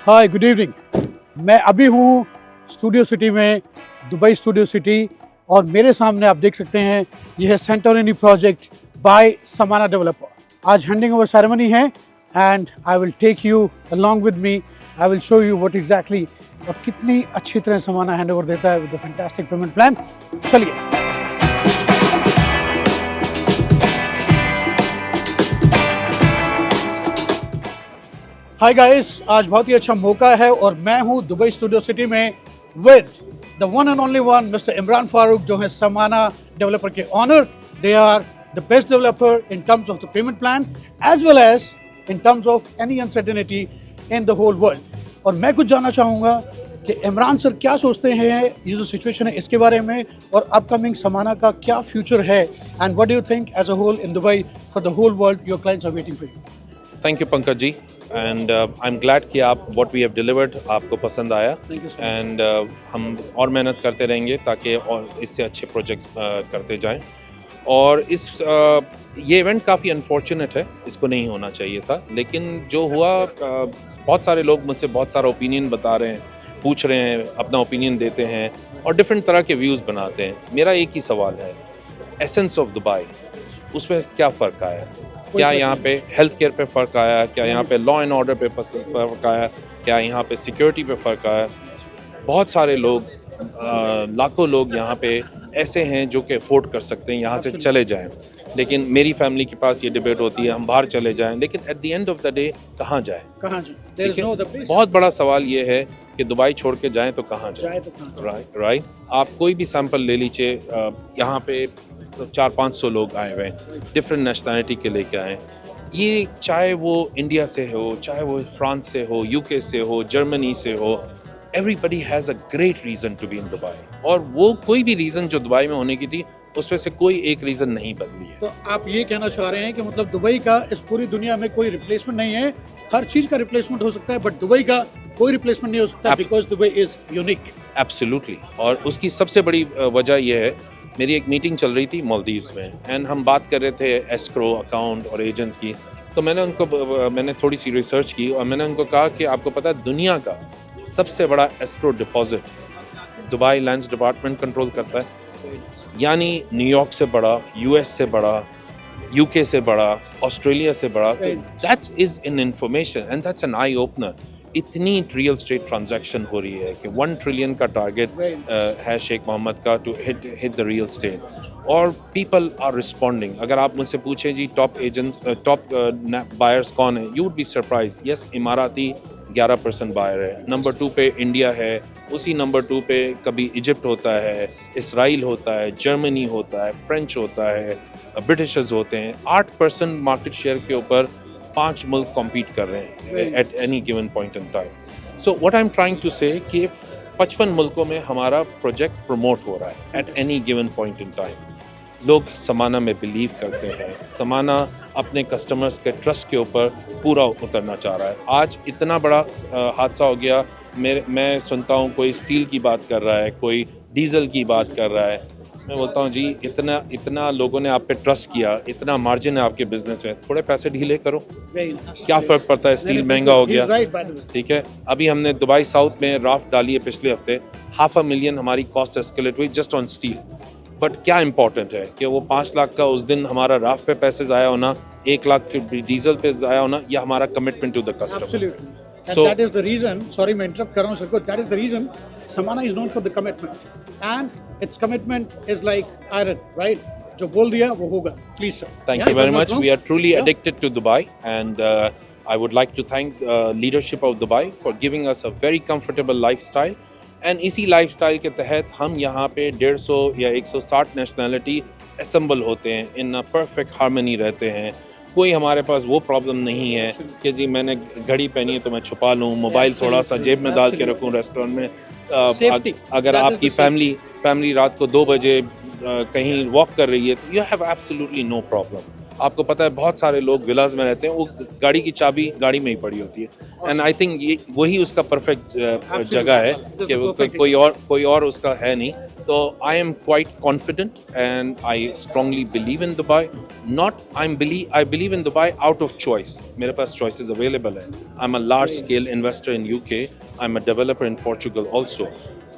Hi good evening. मैं अभी हूँ स्टूडियो सिटी में, दुबई स्टूडियो सिटी, और मेरे सामने आप देख सकते हैं ये है Santorini project by Samana developer. आज हैंडिंग ओवर सेरेमनी है and I will take you along with me. I will show you what exactly और कितनी अच्छी तरह समाना हैंड ओवर देता है with the fantastic payment plan. चलिए। हाय गाइस, आज बहुत ही अच्छा मौका है और मैं हूँ दुबई स्टूडियो सिटी में with the one and only one mister Imran Farooq, जो है समाना डेवलपर के owner. They are the best developer in terms of the payment plan as well as in terms of any uncertainty in the whole world. और मैं कुछ जानना चाहूँगा कि Imran sir क्या सोचते हैं ये जो सिचुएशन है इसके बारे में, और अपकमिंग समाना का क्या फ्यूचर है, and what do you think as a whole in Dubai for the whole world your clients are waiting for you. Thank you Pankaj ji, and I am glad कि आप व्हाट वी हैव डिलीवर्ड आपको पसंद आया। And हम और मेहनत करते रहेंगे ताकि और इससे अच्छे प्रोजेक्ट्स करते जाएं। और इस ये इवेंट काफ़ी अनफॉर्चुनेट है, इसको नहीं होना चाहिए था, लेकिन जो हुआ बहुत सारे लोग मुझसे बहुत सारा ओपिनियन बता रहे हैं, पूछ रहे हैं, अपना ओपिनियन देते हैं और डिफरेंट तरह के व्यूज़ बनाते हैं। मेरा एक ही सवाल है, एसेंस ऑफ दुबई, उसमें क्या फ़र्क आया? क्या यहाँ पे हेल्थ केयर पे फ़र्क आया? क्या यहाँ पे लॉ एंड ऑर्डर पे फ़र्क आया? क्या यहाँ पे सिक्योरिटी पे फ़र्क आया? बहुत सारे लोग, लाखों लोग यहाँ पे ऐसे हैं जो कि अफोर्ड कर सकते हैं यहाँ से चले जाएं, लेकिन मेरी फैमिली के पास ये डिबेट होती है हम बाहर चले जाएं, लेकिन at the end of the day कहाँ जाए? बहुत बड़ा सवाल ये है कि दुबई छोड़ के जाएं तो कहाँ जाएं? राइट। आप कोई भी सैंपल ले लीजिए, यहाँ पे तो 400-500 लोग आए हुए हैं, डिफरेंट नेशनैलिटी के लेके आए। ये चाहे वो इंडिया से हो, चाहे वो फ्रांस से हो, यूके से हो, जर्मनी से हो, everybody has a great reason to be in Dubai. और वो कोई भी रीज़न जो दुबई में होने की थी उसमें से कोई एक रीज़न नहीं बदली है। तो आप ये कहना चाह रहे हैं कि मतलब दुबई का इस पूरी दुनिया में कोई रिप्लेसमेंट नहीं है? हर चीज़ का रिप्लेसमेंट हो सकता है बट दुबई का कोई रिप्लेसमेंट नहीं हो सकता, because Dubai is unique. Absolutely. और उसकी सबसे बड़ी वजह यह है, मेरी एक मीटिंग चल रही थी मालदीव्स में एंड हम बात कर रहे थे एस्क्रो अकाउंट और एजेंट्स की। तो मैंने थोड़ी सी रिसर्च की और मैंने उनको कहा कि आपको पता है दुनिया का सबसे बड़ा escrow deposit Dubai lands department control करता है, यानी न्यूयॉर्क से बड़ा, यूएस से बड़ा, यूके से बड़ा, ऑस्ट्रेलिया से बड़ा। तो that is in information and that's an eye opener. इतनी रियल स्टेट ट्रांजैक्शन हो रही है कि 1 ट्रिलियन का टारगेट है शेख मोहम्मद का to hit the real estate, और पीपल आर रिस्पॉन्डिंग। अगर आप मुझसे पूछें जी टॉप एजेंट्स, टॉप बायर्स कौन है, you would be surprise. Yes, Emirati 11% buyer है, नंबर 2 पे इंडिया है, उसी नंबर 2 पे कभी इजिप्ट होता है, इसराइल होता है, जर्मनी होता है, फ्रेंच होता है, ब्रिटिशर्स होते हैं। 8% मार्केट शेयर के ऊपर 5 मुल्क कॉम्पीट कर रहे हैं at any given point in time. So what I am trying to say कि 55 मुल्कों में हमारा प्रोजेक्ट प्रमोट हो रहा है eight any given point in time. लोग समाना में बिलीव करते हैं, समाना अपने कस्टमर्स के ट्रस्ट के ऊपर पूरा उतरना चाह रहा है। आज इतना बड़ा हादसा हो गया, मैं सुनता हूँ कोई स्टील की बात कर रहा है, कोई डीजल की बात कर रहा है। मैं बोलता हूँ जी इतना लोगों ने आप पे ट्रस्ट किया, इतना मार्जिन है आपके बिजनेस में, थोड़े पैसे ढीले करो, क्या फ़र्क पड़ता है? स्टील महंगा हो गया, ठीक है। अभी हमने दुबई साउथ में राफ्ट डाली है पिछले हफ्ते, 500,000 हमारी कॉस्ट एस्केलेट हुई जस्ट ऑन स्टील। बट क्या इंपॉर्टेंट है कि वो 5 लाख का उस दिन हमारा राफ्ट पे पैसे ज़ाया होना, 1 लाख के डीजल पे ज़ाया होना, या हमारा commitment to the customer. So that is the reason, sorry मैं interrupt कर रहा हूँ सर को, that is the reason Samana is known for the commitment and its commitment is like iron, right? जो बोल दिया वो होगा। Please sir. Thank you very much. We are truly addicted to Dubai, and I would like to thank leadership of Dubai for giving us a very comfortable lifestyle. And इसी lifestyle के तहत हम यहाँ पे 150 या 160 नेशनैलिटी assemble होते हैं, in a perfect harmony रहते हैं। कोई हमारे पास वो प्रॉब्लम नहीं है कि जी मैंने घड़ी पहनी है तो मैं छुपा लूँ, मोबाइल थोड़ा सा जेब में डाल के रखूँ रेस्टोरेंट में। अगर आपकी फैमिली रात को 2 बजे कहीं वॉक कर रही है तो you have absolutely no problem. आपको पता है बहुत सारे लोग विलास में रहते हैं, वो गाड़ी की चाबी गाड़ी में ही पड़ी होती है, एंड आई थिंक ये वही उसका परफेक्ट जगह है कि कोई और उसका है नहीं। So I am quite confident and I strongly believe in Dubai. I believe in Dubai out of choice. मेरे पास choices available है. I'm a large scale investor in UK. I'm a developer in Portugal also.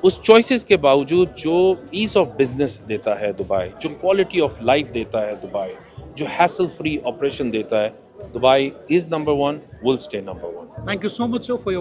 उस choices के बावजूद जो ease of business देता है Dubai, जो quality of life देता है दुबई, जो hassle free operation देता है, Dubai is number one, will stay number one. Thank you so much, sir, for your